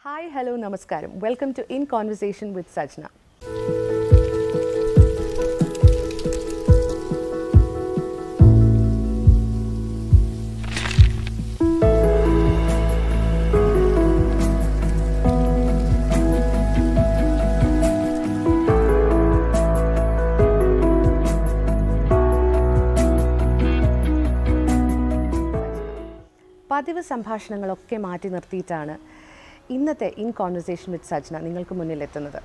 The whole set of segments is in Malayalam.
Hi, hello, namaskaram. Welcome to In Conversation with Sajna. പതിവ് സംഭാഷണങ്ങളൊക്കെ മാറ്റി നിർത്തിയിട്ടാണ് ഇന്നത്തെ ഇൻ കോൺവെർസേഷൻ വിത്ത് സജ്ന നിങ്ങൾക്ക് മുന്നിലെത്തുന്നത്.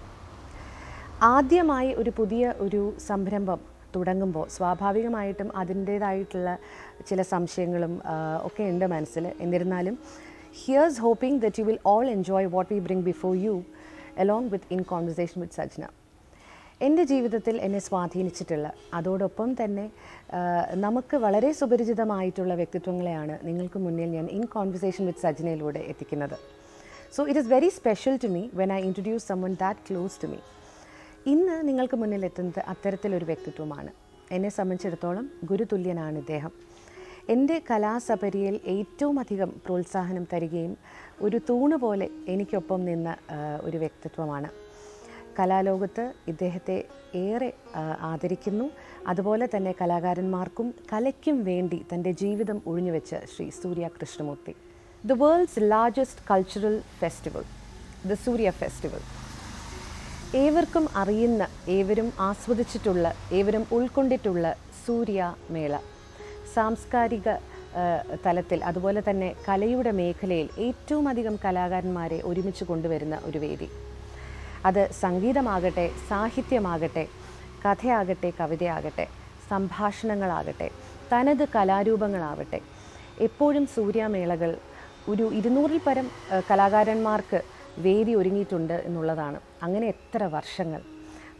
ആദ്യമായി ഒരു പുതിയ സംരംഭം തുടങ്ങുമ്പോൾ സ്വാഭാവികമായിട്ടും അതിൻ്റേതായിട്ടുള്ള ചില സംശയങ്ങളും ഒക്കെ ഉണ്ട് മനസ്സിൽ. എന്നിരുന്നാലും here's hoping that you will all enjoy what we bring before you along with in conversation with Sajna. എൻ്റെ ജീവിതത്തിൽ എന്നെ സ്വാധീനിച്ചിട്ടുള്ള, അതോടൊപ്പം തന്നെ നമുക്ക് വളരെ സുപരിചിതമായിട്ടുള്ള വ്യക്തിത്വങ്ങളെയാണ് നിങ്ങൾക്ക് മുന്നിൽ ഞാൻ ഇൻ കോൺവെർസേഷൻ വിത്ത് സജ്നയിലൂടെ എത്തിക്കുന്നത്. So it is very special to me when I introduce someone that close to me. ഇന്ന് നിങ്ങൾക്ക് മുന്നിൽ എത്തുന്നത് അത്തരത്തിലൊരു വ്യക്തിത്വമാണ്. എന്നെ സംബന്ധിച്ചിടത്തോളം ഗുരുതുല്യനാണ് ഇദ്ദേഹം. എൻ്റെ കലാസപര്യയിൽ ഏറ്റവും അധികം പ്രോത്സാഹനം തരികയും ഒരു തൂണ് പോലെ എനിക്കൊപ്പം നിന്ന ഒരു വ്യക്തിത്വമാണ്. കലാലോകത്ത് ഇദ്ദേഹത്തെ ഏറെ ആദരിക്കുന്നു. അതുപോലെ തന്നെ കലാകാരന്മാർക്കും കലയ്ക്കും വേണ്ടി തൻ്റെ ജീവിതം ഒഴിഞ്ഞുവെച്ച Shri Surya Krishnamurthy. The world's largest cultural festival, the Surya festival. ഏവർക്കും അറിയുന്ന, ഏവരും ആസ്വദിച്ചിട്ടുള്ള, ഏവരും ഉൾക്കൊണ്ടിട്ടുള്ള സൂര്യ മേള സാംസ്കാരിക തലത്തിൽ, അതുപോലെ തന്നെ കലയുടെ മേഖലയിൽ ഏറ്റവും അധികം കലാകാരന്മാരെ ഒരുമിച്ച് കൊണ്ടുവരുന്ന ഒരു വേദി. അത് സംഗീതമാകട്ടെ, സാഹിത്യമാകട്ടെ, കഥയാകട്ടെ, കവിതയാകട്ടെ, സംഭാഷണങ്ങളാകട്ടെ, തനത് കലാരൂപങ്ങളാവട്ടെ, എപ്പോഴും സൂര്യമേളകൾ ഒരു 200-ൽ പരം കലാകാരന്മാർക്ക് വേദി ഒരുങ്ങിയിട്ടുണ്ട് എന്നുള്ളതാണ്. അങ്ങനെ എത്ര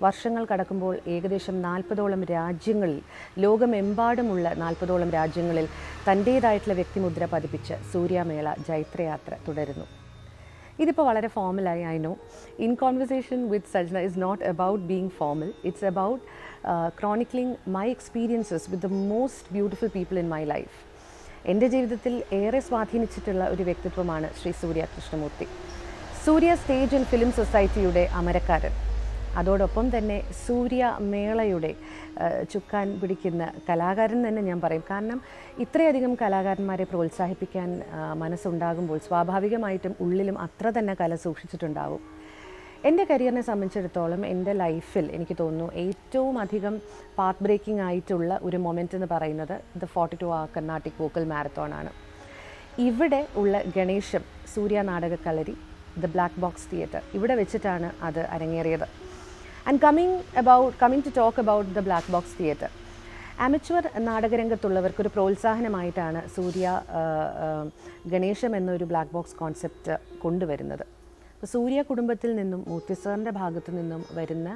വർഷങ്ങൾ കടക്കുമ്പോൾ ഏകദേശം 40ഓളം രാജ്യങ്ങളിൽ, ലോകമെമ്പാടുമുള്ള 40ഓളം രാജ്യങ്ങളിൽ തൻ്റേതായിട്ടുള്ള വ്യക്തിമുദ്ര പതിപ്പിച്ച് സൂര്യമേള ജൈത്രയാത്ര തുടരുന്നു. ഇതിപ്പോൾ വളരെ ഫോമലായി, I know. In conversation with Sajna is not about being formal. It's about chronicling my experiences with the most beautiful people in my life. എൻ്റെ ജീവിതത്തിൽ ഏറെ സ്വാധീനിച്ചിട്ടുള്ള ഒരു വ്യക്തിത്വമാണ് Shri Surya Krishnamurthy. Surya stage and film സൊസൈറ്റിയുടെ അമരക്കാരൻ, അതോടൊപ്പം തന്നെ സൂര്യ മേളയുടെ ചുക്കാൻ പിടിക്കുന്ന കലാകാരൻ തന്നെ ഞാൻ പറയും. കാരണം ഇത്രയധികം കലാകാരന്മാരെ പ്രോത്സാഹിപ്പിക്കാൻ മനസ്സുണ്ടാകുമ്പോൾ സ്വാഭാവികമായിട്ടും ഉള്ളിലും അത്ര തന്നെ കല സൂക്ഷിച്ചിട്ടുണ്ടാവും. എൻ്റെ കരിയറിനെ സംബന്ധിച്ചിടത്തോളം എൻ്റെ ലൈഫിൽ എനിക്ക് തോന്നുന്നു ഏറ്റവും അധികം പാത്ത് ബ്രേക്കിംഗ് ആയിട്ടുള്ള ഒരു മൊമെൻ്റ് എന്ന് പറയുന്നത് the 42 hour Carnatic vocal marathon ആണ്. ഇവിടെ ഉള്ള Ganesham Surya Nataka Kalari, the black box theatre, ഇവിടെ വെച്ചിട്ടാണ് അത് അരങ്ങേറിയത്. And coming to talk about the black box theatre, amateur നാടകരംഗത്തുള്ളവർക്കൊരു പ്രോത്സാഹനമായിട്ടാണ് സൂര്യ ഗണേശം എന്നൊരു ബ്ലാക്ക് ബോക്സ് കോൺസെപ്റ്റ് കൊണ്ടുവരുന്നത്. അപ്പോൾ സൂര്യ കുടുംബത്തിൽ നിന്നും മൂർത്തി സാറിൻ്റെ ഭാഗത്തു നിന്നും വരുന്ന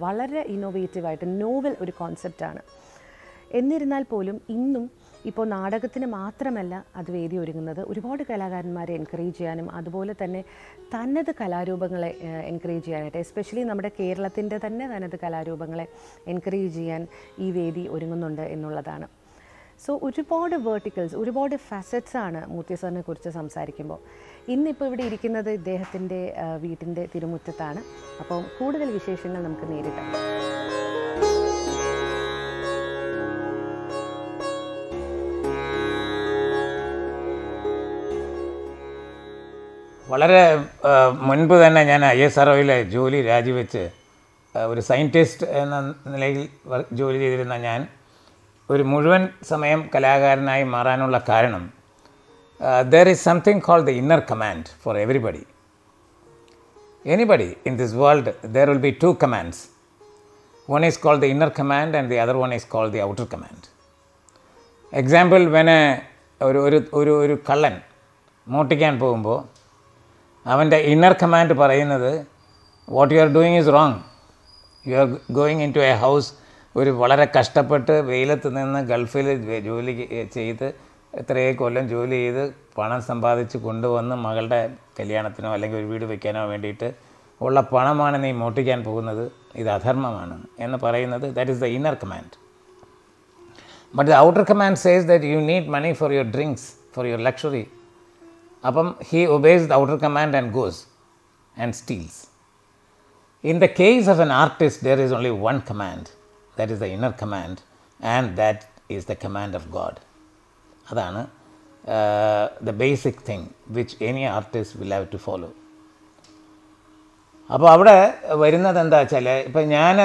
വളരെ ഇന്നോവേറ്റീവായിട്ട് നോവൽ ഒരു കോൺസെപ്റ്റാണ്. എന്നിരുന്നാൽ പോലും ഇന്നും ഇപ്പോൾ നാടകത്തിന് മാത്രമല്ല അത് വേദി ഒരുങ്ങുന്നത്, ഒരുപാട് കലാകാരന്മാരെ എൻകറേജ് ചെയ്യാനും അതുപോലെ തന്നെ തനത് കലാരൂപങ്ങളെ എൻകറേജ് ചെയ്യാനായിട്ട്, എസ്പെഷ്യലി നമ്മുടെ കേരളത്തിൻ്റെ തന്നെ തനത് കലാരൂപങ്ങളെ എൻകറേജ് ചെയ്യാൻ ഈ വേദി ഒരുങ്ങുന്നുണ്ട് എന്നുള്ളതാണ്. സോ ഒരുപാട് വേർട്ടിക്കൽസ്, ഒരുപാട് ഫാസറ്റ്സാണ് മൂർത്തി സാറിനെ കുറിച്ച് സംസാരിക്കുമ്പോൾ. ഇന്നിപ്പോൾ ഇവിടെ ഇരിക്കുന്നത് ഇദ്ദേഹത്തിൻ്റെ വീട്ടിൻ്റെ തിരുമുറ്റത്താണ്. അപ്പം കൂടുതൽ വിശേഷങ്ങൾ നമുക്ക് നേരിടാം. വളരെ മുൻപ് തന്നെ ഞാൻ ISROയിലെ ജോലി രാജിവെച്ച് ഒരു സയൻറ്റിസ്റ്റ് എന്ന നിലയിൽ ജോലി ചെയ്തിരുന്ന ഞാൻ ഒരു മുഴുവൻ സമയം കലാകാരനായി മാറാനുള്ള കാരണം, there is something called the inner command for everybody. Anybody in this world, there will be two commands. One is called the inner command and the other one is called the outer command. Example, when ഒരു കള്ളൻ മോട്ടിക്കാൻ പോകുമ്പോൾ അവൻ്റെ ഇന്നർ കമാൻഡ് പറയുന്നത് what you are doing is wrong, you are going in to a house. ഒരു വളരെ കഷ്ടപ്പെട്ട് വെയിലത്ത് നിന്ന് ഗൾഫിൽ ജോലി ചെയ്ത് എത്രയോ കൊല്ലം ജോലി ചെയ്ത് പണം സമ്പാദിച്ച് കൊണ്ടുവന്ന് മകളുടെ കല്യാണത്തിനോ അല്ലെങ്കിൽ ഒരു വീട് വയ്ക്കാനോ വേണ്ടിയിട്ട് ഉള്ള പണമാണ് നീ മോട്ടിക്കാൻ പോകുന്നത്, ഇത് അധർമ്മമാണ് എന്ന് പറയുന്നത്, that is the inner command. But the outer command says that you need money for your drinks, for your luxury. അപ്പം he obeys the outer command and goes. and steals. In the case of an artist, there is only one command, that is the inner command, and that is the command of God. Adana the basic thing which any artist will have to follow. അപ്പോൾ അവിടെ വരുന്നത് എന്താ വെച്ചാൽ, ഇപ്പം ഞാൻ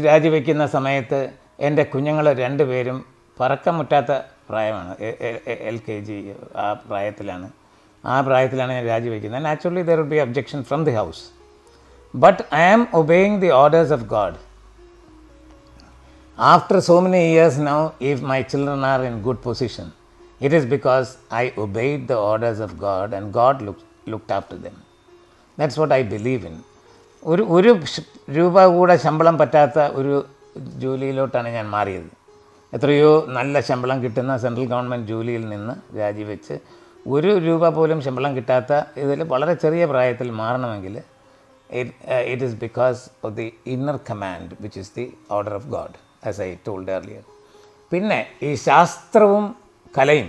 രാജിവെക്കുന്ന സമയത്ത് എൻ്റെ കുഞ്ഞുങ്ങൾ രണ്ടുപേരും പറക്കം മുറ്റാത്ത പ്രായമാണ്, LKG ആ പ്രായത്തിലാണ് ഞാൻ രാജിവെക്കുന്നത്. Naturally there will be objection from the house, but I am obeying the orders of God. After so many years now, if my children are in good position, it is because I obeyed the orders of God and God looked after them. That's what I believe in. ഒരു രൂപ കൂടെ ശമ്പളം പറ്റാത്ത ഒരു ജോലിയിലോട്ടാണ് ഞാൻ മാറിയത്. എത്രയോ നല്ല ശമ്പളം കിട്ടുന്ന സെൻട്രൽ ഗവൺമെൻറ് ജോലിയിൽ നിന്ന് രാജിവെച്ച് ഒരു രൂപ പോലും ശമ്പളം കിട്ടാത്ത ഇതിൽ വളരെ ചെറിയ പ്രായത്തിൽ മാറണമെങ്കിൽ it is because of the inner command, which is the order of God, as I told earlier. പിന്നെ ഈ ശാസ്ത്രവും കലയും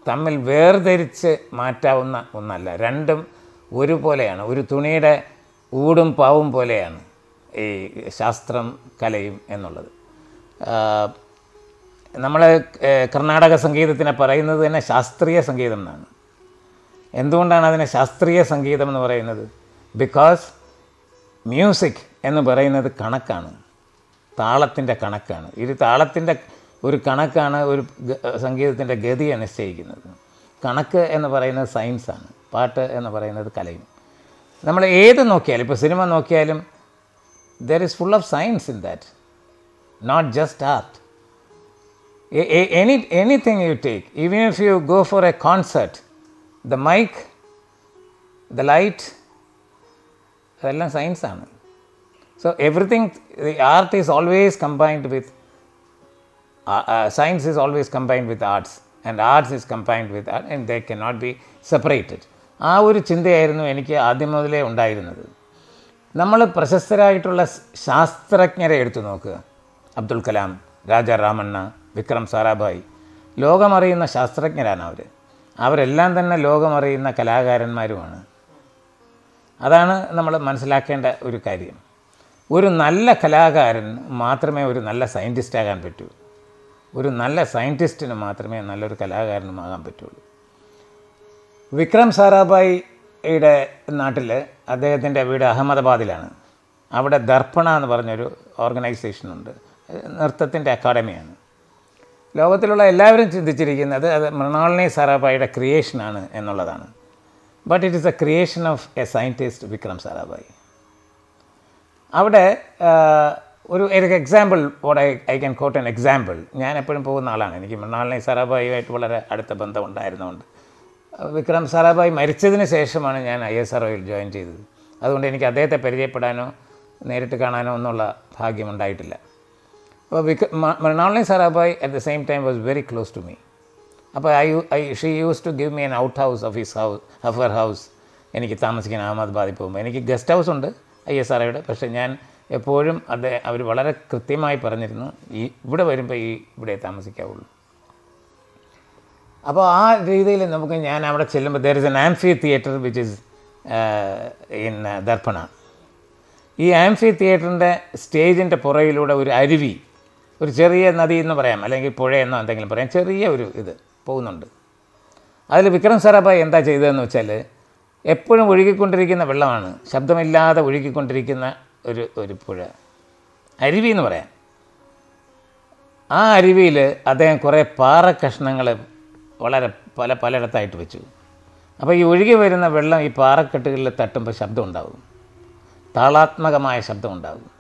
തമ്മിൽ വേർതിരിച്ച് മാറ്റാവുന്ന ഒന്നല്ല, രണ്ടും ഒരുപോലെയാണ്. ഒരു തുണിയുടെ ഊടും പാവും പോലെയാണ് ഈ ശാസ്ത്രം കലയും എന്നുള്ളത്. നമ്മൾ കർണാടക സംഗീതത്തിനെ പറയുന്നത് തന്നെ ശാസ്ത്രീയ സംഗീതം എന്നാണ്. എന്തുകൊണ്ടാണ് അതിനെ ശാസ്ത്രീയ സംഗീതം എന്ന് പറയുന്നത്? ബിക്കോസ് മ്യൂസിക് എന്ന് പറയുന്നത് കണക്കാണ്, താളത്തിൻ്റെ കണക്കാണ്. ഇത് താളത്തിൻ്റെ ഒരു കണക്കാണ് ഒരു സംഗീതത്തിൻ്റെ ഗതിയെ നിശ്ചയിക്കുന്നത്. കണക്ക് എന്ന് പറയുന്നത് സയൻസാണ്, പാട്ട് എന്ന് പറയുന്നത് കലയും. നമ്മൾ ഏത് നോക്കിയാലും, ഇപ്പോൾ സിനിമ നോക്കിയാലും there is full of science in that, not just art. anything you take, even if you go for a concert, the mic, the light, അതെല്ലാം സയൻസാണ്. So everything, the art is always combined with, science is always combined with arts, and arts is combined with art, and they cannot be separated. ആ ഒരു ചിന്തയായിരുന്നു എനിക്ക് ആദ്യം മുതലേ ഉണ്ടായിരുന്നത്. നമ്മൾ പ്രശസ്തരായിട്ടുള്ള ശാസ്ത്രജ്ഞരെ എടുത്തു നോക്കുക, അബ്ദുൽ കലാം, രാജാ രാമണ്ണ, വിക്രം സാരാഭായ്, ലോകമറിയുന്ന ശാസ്ത്രജ്ഞരാണ് അവരെല്ലാം തന്നെ ലോകമറിയുന്ന കലാകാരന്മാരുമാണ്. അതാണ് നമ്മൾ മനസ്സിലാക്കേണ്ട ഒരു കാര്യം. ഒരു നല്ല കലാകാരൻ മാത്രമേ ഒരു നല്ല സയൻറ്റിസ്റ്റ് ആകാൻ പറ്റൂ, ഒരു നല്ല സയൻറ്റിസ്റ്റിന് മാത്രമേ നല്ലൊരു കലാകാരനുമാകാൻ പറ്റുള്ളൂ. വിക്രം സാരാഭായിയുടെ നാട്ടിൽ അദ്ദേഹത്തിൻ്റെ വീട് അഹമ്മദാബാദിലാണ്. അവിടെ ദർപ്പണ എന്ന് പറഞ്ഞൊരു ഓർഗനൈസേഷനുണ്ട്, നൃത്തത്തിൻ്റെ അക്കാഡമിയാണ്. ലോകത്തിലുള്ള എല്ലാവരും ചിന്തിച്ചിരിക്കുന്നത് അത് മൃണാളിനി സാരാഭായിയുടെ ക്രിയേഷനാണ് എന്നുള്ളതാണ്. But it is a creation of a scientist Vikram Sarabhai. അവിടെ ഒരു example, I can quote an example. ഞാൻ എപ്പോഴും പോകുന്ന ആളാണ്, എനിക്ക് മൃണാളിനി സാരാഭായിയുമായിട്ട് വളരെ അടുത്ത ബന്ധം ഉണ്ടായിരുന്നതുകൊണ്ട്. വിക്രം സാരാഭായി മരിച്ചതിന് ശേഷമാണ് ഞാൻ ISROയിൽ ജോയിൻ ചെയ്തത്. അതുകൊണ്ട് എനിക്ക് അദ്ദേഹത്തെ പരിചയപ്പെടാനോ നേരിട്ട് കാണാനോ ഒന്നുള്ള ഭാഗ്യമുണ്ടായിട്ടില്ല. അപ്പോൾ Mrinalini Sarabhai at the same time was very close to me. അപ്പോൾ she use to give me an out house of her house. എനിക്ക് താമസിക്കാൻ അഹമ്മദാബാദിൽ പോകുമ്പോൾ എനിക്ക് ഗസ്റ്റ് ഹൗസ് ഉണ്ട് ISROയുടെ, പക്ഷേ ഞാൻ എപ്പോഴും അവർ വളരെ കൃത്യമായി പറഞ്ഞിരുന്നു, ഇവിടെ വരുമ്പോൾ ഇവിടെ താമസിക്കാവുള്ളൂ. അപ്പോൾ ആ രീതിയിൽ നമുക്ക് ഞാൻ അവിടെ ചെല്ലുമ്പോൾ there is an amphitheatre which is in Darpana. ഈ ആംഫി തിയേറ്ററിൻ്റെ സ്റ്റേജിൻ്റെ പുറകിലൂടെ ഒരു അരുവി, ഒരു ചെറിയ നദി എന്ന് പറയാം, അല്ലെങ്കിൽ പുഴയെന്നോ എന്തെങ്കിലും പറയാം, ചെറിയ ഒരു ഇത് പോകുന്നുണ്ട്. അതിൽ വിക്രം സാരാഭായ് എന്താ ചെയ്തതെന്ന് വെച്ചാൽ, എപ്പോഴും ഒഴുകിക്കൊണ്ടിരിക്കുന്ന വെള്ളമാണ്, ശബ്ദമില്ലാതെ ഒഴുകിക്കൊണ്ടിരിക്കുന്ന ഒരു പുഴ, അരുവി എന്ന് പറയാം. ആ അരുവിയിൽ അദ്ദേഹം കുറേ പാറക്കഷ്ണങ്ങൾ വളരെ പലയിടത്തായിട്ട് വെച്ചു. അപ്പോൾ ഈ ഒഴുകി വരുന്ന വെള്ളം ഈ പാറക്കെട്ടുകളിൽ തട്ടുമ്പോൾ ശബ്ദം ഉണ്ടാകും, താളാത്മകമായ ശബ്ദം ഉണ്ടാകും.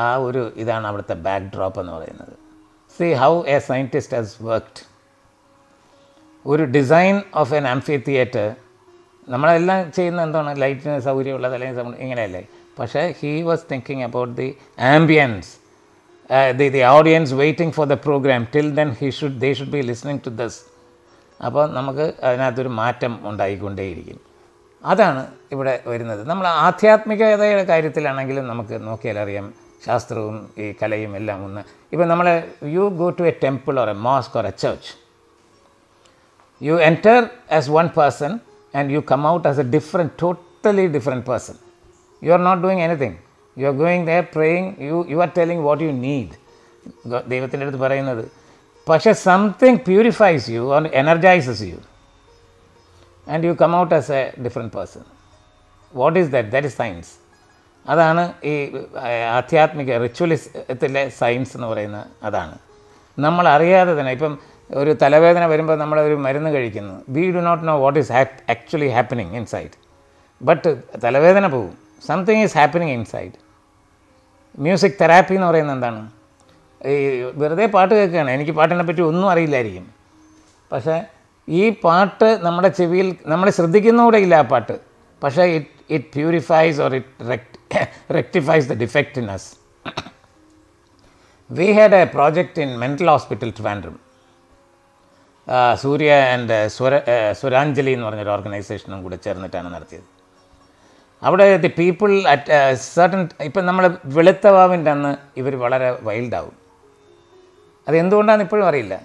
ആ ഒരു ഇതാണ് അവിടുത്തെ ബാക്ക് ഡ്രോപ്പ് എന്ന് പറയുന്നത്. See how a scientist has worked. ഒരു design of an amphitheatre, നമ്മളെല്ലാം ചെയ്യുന്ന എന്താണ്, ലൈറ്റിന് സൗകര്യമുള്ളത് അല്ലെങ്കിൽ സൗണ്ട് ഇങ്ങനെയല്ലേ, പക്ഷേ he was thinking about the ambience, the audience waiting for the program, till then they should be listening to this. അപ്പോൾ നമുക്ക് അതിനകത്തൊരു മാറ്റം ഉണ്ടായിക്കൊണ്ടേയിരിക്കും. അതാണ് ഇവിടെ വരുന്നത്. നമ്മൾ ആധ്യാത്മികതയുടെ കാര്യത്തിലാണെങ്കിലും നമുക്ക് നോക്കിയാലറിയാം, ശാസ്ത്രവും ഈ കലയും എല്ലാം ഒന്ന്. ഇപ്പോൾ നമ്മൾ you go to a temple or a mosque or a church, you enter as one person and you come out as a different, totally different person. You are not doing anything. You are going there praying, you are telling what you need. ദൈവത്തിൻ്റെ അടുത്ത് പറയുന്നത്. പക്ഷേ something purifies you or energises you and you come out as a different person. What is that? That is science. അതാണ് ഈ ആധ്യാത്മിക റിച്വലിസത്തിലെ സയൻസ് എന്ന് പറയുന്നത്. അതാണ് നമ്മൾ അറിയാതെ തന്നെ. ഇപ്പം ഒരു തലവേദന വരുമ്പോൾ നമ്മളൊരു മരുന്ന് കഴിക്കുന്നു. We do not know what is actually happening inside, but തലവേദന പോവും. Something is happening inside. Music therapy എന്ന് പറയുന്നത് എന്താണ്? ഈ വെറുതെ പാട്ട് കേൾക്കുകയാണ്. എനിക്ക് പാട്ടിനെ പറ്റി ഒന്നും അറിയില്ലായിരിക്കും, പക്ഷേ ഈ പാട്ട് നമ്മുടെ ചെവിയിൽ നമ്മൾ ശ്രദ്ധിക്കുന്നൂടെ ഇല്ല ആ പാട്ട്, പക്ഷേ it purifies or it rectifies the defect in us. We had a project in mental hospital Trivandrum. Surya and Swaranjali എന്ന് പറഞ്ഞൊരു ഓർഗനൈസേഷനും കൂടെ ചേർന്നിട്ടാണ് നടത്തിയത്. അവിടെ ദി പീപ്പിൾ അറ്റ് സർട്ടൻ, ഇപ്പം നമ്മൾ വെളുത്തവാവിൻ്റെ അന്ന് ഇവർ വളരെ വൈൽഡാവും. അതെന്തുകൊണ്ടാണെന്ന് ഇപ്പോഴും അറിയില്ല.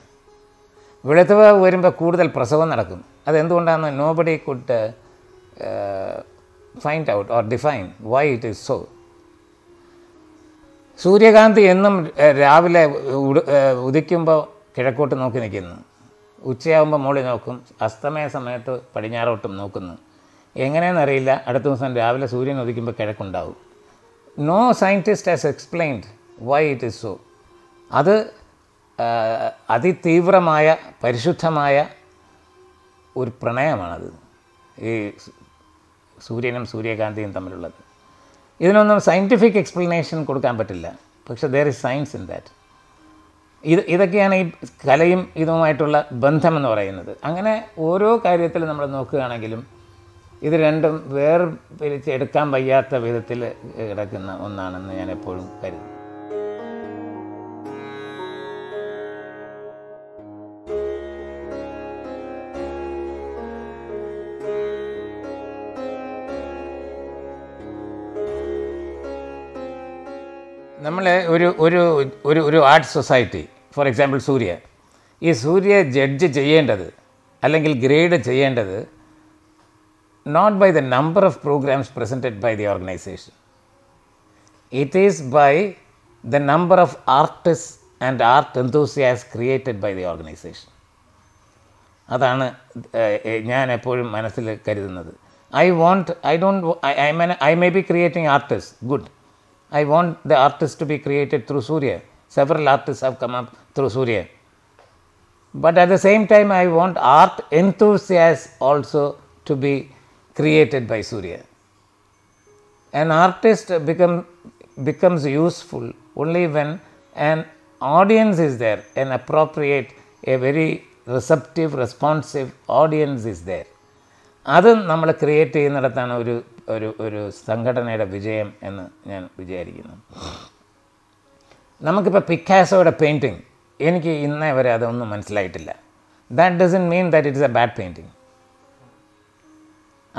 വെളുത്തവാവ് വരുമ്പോൾ കൂടുതൽ പ്രസവം നടക്കും. അതെന്തുകൊണ്ടാണെന്ന് nobody could find out or define why it is so. സൂര്യകാന്തി എന്നും രാവിലെ ഉദിക്കുമ്പോൾ കിഴക്കോട്ട് നോക്കി നിൽക്കുന്നു, ഉച്ചയാകുമ്പോൾ മുകളിൽ നോക്കും, അസ്തമയ സമയത്ത് പടിഞ്ഞാറോട്ടും നോക്കുന്നു. എങ്ങനെയെന്നറിയില്ല, അടുത്ത ദിവസം രാവിലെ സൂര്യൻ ഉദിക്കുമ്പോൾ കിഴക്കുണ്ടാവും. No scientist has explained why it is so. അത് അതിതീവ്രമായ പരിശുദ്ധമായ ഒരു പ്രണയമാണത്, ഈ സൂര്യനും സൂര്യകാന്തിയും തമ്മിലുള്ളത്. ഇതിനൊന്നും സയൻറ്റിഫിക് എക്സ്പ്ലനേഷൻ കൊടുക്കാൻ പറ്റില്ല, പക്ഷേ there is science in that. ഇതൊക്കെയാണ് ഈ കലയും ഇതുമായിട്ടുള്ള ബന്ധമെന്ന് പറയുന്നത്. അങ്ങനെ ഓരോ കാര്യത്തിൽ നമ്മൾ നോക്കുകയാണെങ്കിലും ഇത് രണ്ടും വേർപിരിച്ചെടുക്കാൻ വയ്യാത്ത വിധത്തിൽ കിടക്കുന്ന ഒന്നാണെന്ന് ഞാൻ എപ്പോഴും കരുതുന്നു. നമ്മൾ ഒരു art society, for example Surya, ഈ സൂര്യ ജഡ്ജ് ചെയ്യേണ്ടത് അല്ലെങ്കിൽ ഗ്രേഡ് ചെയ്യേണ്ടത് not by the number of programmes presented by the organisation, it is by the number of artist and art enthusiasts created by the organisation. അതാണ് ഞാൻ എപ്പോഴും മനസ്സിൽ കരുതുന്നത്. I may be creating artists, good. I want the artists to be created through Surya. Several artists have come up through Surya. But at the same time, I want art enthusiasts also to be created by Surya. An artist becomes useful only when an audience is there, an appropriate, a very receptive, responsive audience is there. അത് നമ്മൾ ക്രിയേറ്റ് ചെയ്യുന്നിടത്താണ് ഒരു സംഘടനയുടെ വിജയം എന്ന് ഞാൻ വിചാരിക്കുന്നു. നമുക്കിപ്പോൾ പിക്കാസോയുടെ പെയിൻറ്റിങ്, എനിക്ക് ഇന്നേ വരെ അതൊന്നും മനസ്സിലായിട്ടില്ല. That doesn't mean that it is A bad painting.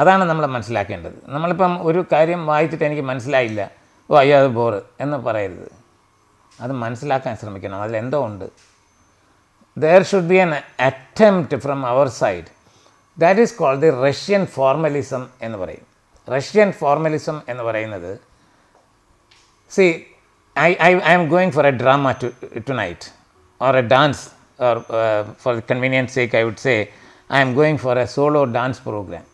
അതാണ് നമ്മൾ മനസ്സിലാക്കേണ്ടത്. നമ്മളിപ്പം ഒരു കാര്യം വായിച്ചിട്ട് എനിക്ക് മനസ്സിലായില്ല, ഓ അയ്യോ അത് ബോറ് എന്ന് പറയരുത്. അത് മനസ്സിലാക്കാൻ ശ്രമിക്കണം, അതിലെന്തോ ഉണ്ട്. There should be an attempt from our side. That is called the Russian formalism എന്ന് പറയും. റഷ്യൻ ഫോർമലിസം എന്ന് പറയുന്നത്, see I am going for a drama tonight or a dance, or for convenience sake I would say I am going for a solo dance program.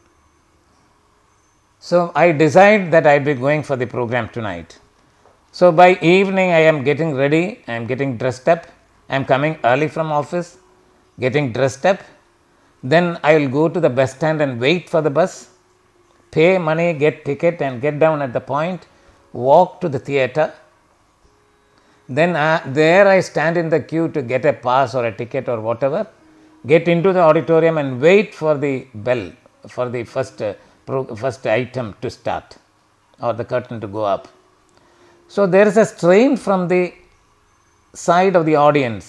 So I decide that I will be going for the program tonight. So by evening I am getting ready, I am getting dressed up, I am coming early from office, getting dressed up, then I will go to the bus stand and wait for the bus, pay money, get ticket and get down at the point, walk to the theatre. Then there I stand in the queue to get a pass or a ticket or whatever, get into the auditorium and wait for the bell, for the first item to start or the curtain to go up. So there is a strain from the side of the audience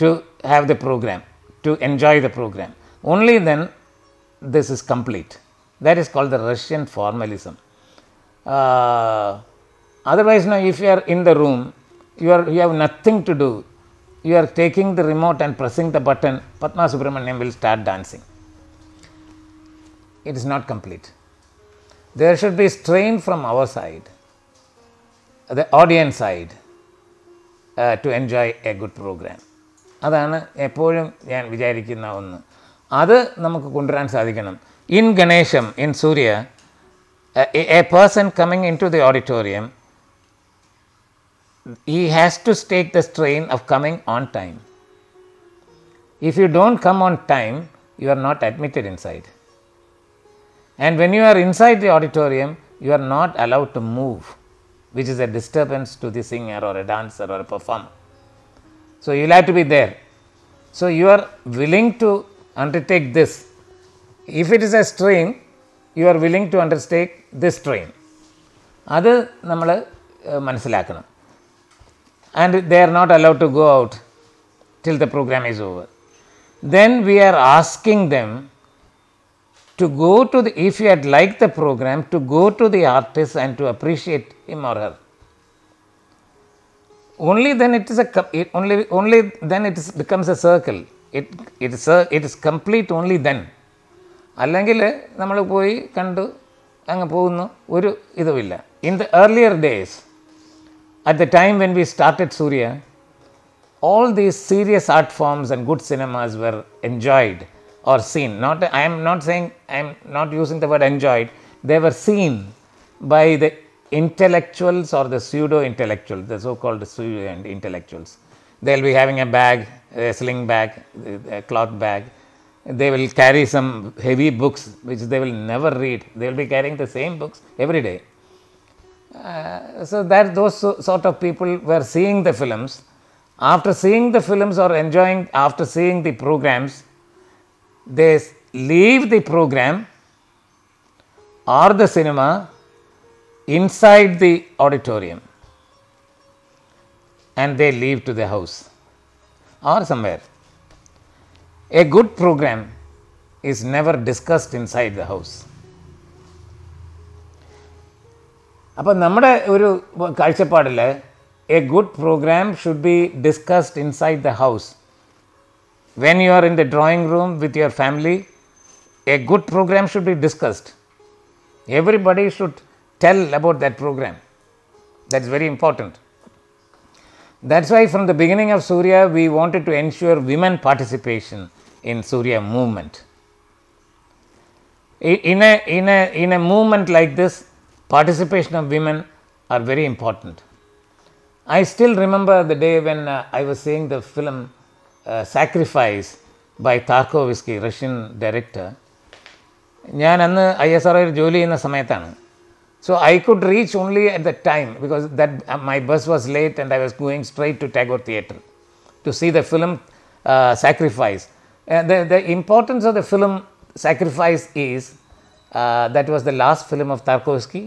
to have the program, to enjoy the program. Only then this is complete. That is called the Russian formalism. Otherwise, now if you are in the room, you have nothing to do. You are taking the remote and pressing the button, Padma Subramaniam will start dancing. it is not complete. There should be strain from our side, the audience side, to enjoy a good program. അതാണ് എപ്പോഴും ഞാൻ വിചാരിക്കുന്ന ഒന്ന്. അത് നമുക്ക് കൊണ്ടുവരാൻ സാധിക്കണം. In Ganesham, in Surya, a person coming into the auditorium, he has to take the strain of coming on time. If you don't come on time, you are not admitted inside. And when you are inside the auditorium, you are not allowed to move, which is a disturbance to the singer or a dancer or a performer. So, you will have to be there. So, you are willing to undertake this. If it is a strain, you are willing to undertake this strain. അത് നമ്മൾ മനസ്സിലാക്കണം. And they are not allowed to go out till the program is over. Then we are asking them to go to the, if you had liked the program, to go to the artist and to appreciate him or her. Only then it is only then it is becomes a circle. It is complete only then. അല്ലെങ്കിൽ നമ്മൾ പോയി കണ്ടു അങ്ങ് പോകുന്നു, ഒരു ഇതുമില്ല. In the earlier days, at the time when we started Surya, all these serious art forms and good cinemas were enjoyed or seen. I am not saying, I am not using the word enjoyed, they were seen by the intellectuals or the pseudo intellectuals, the so called pseudo intellectuals. They will be having a bag, a sling bag, a cloth bag. They will carry some heavy books which they will never read. They will be carrying the same books every day. So that those sort of people were seeing the films. After seeing the films or enjoying, after seeing the programs, they leave the program or the cinema inside the auditorium and they leave to the house or somewhere. A good program is never discussed inside the house. അപ്പോൾ നമ്മുടെ ഒരു കാഴ്ചപ്പാടിൽ a good program should be discussed inside the house. When you are in the drawing room with your family, a good program should be discussed. Everybody should tell about that program. That is very important. That is why from the beginning of Surya, we wanted to ensure women participation in Surya movement. In a movement like this, participation of women are very important. I still remember the day when I was seeing the film Sacrifice by Tarkovsky, Russian director. ഞാൻ അന്ന് ISRO ജോലി ചെയ്യുന്ന സമയത്താണ്. So I could reach only at the time because that my bus was late and I was going straight to Tagore Theatre to see the film Sacrifice. The importance of the film Sacrifice is that was the last film of Tarkovsky.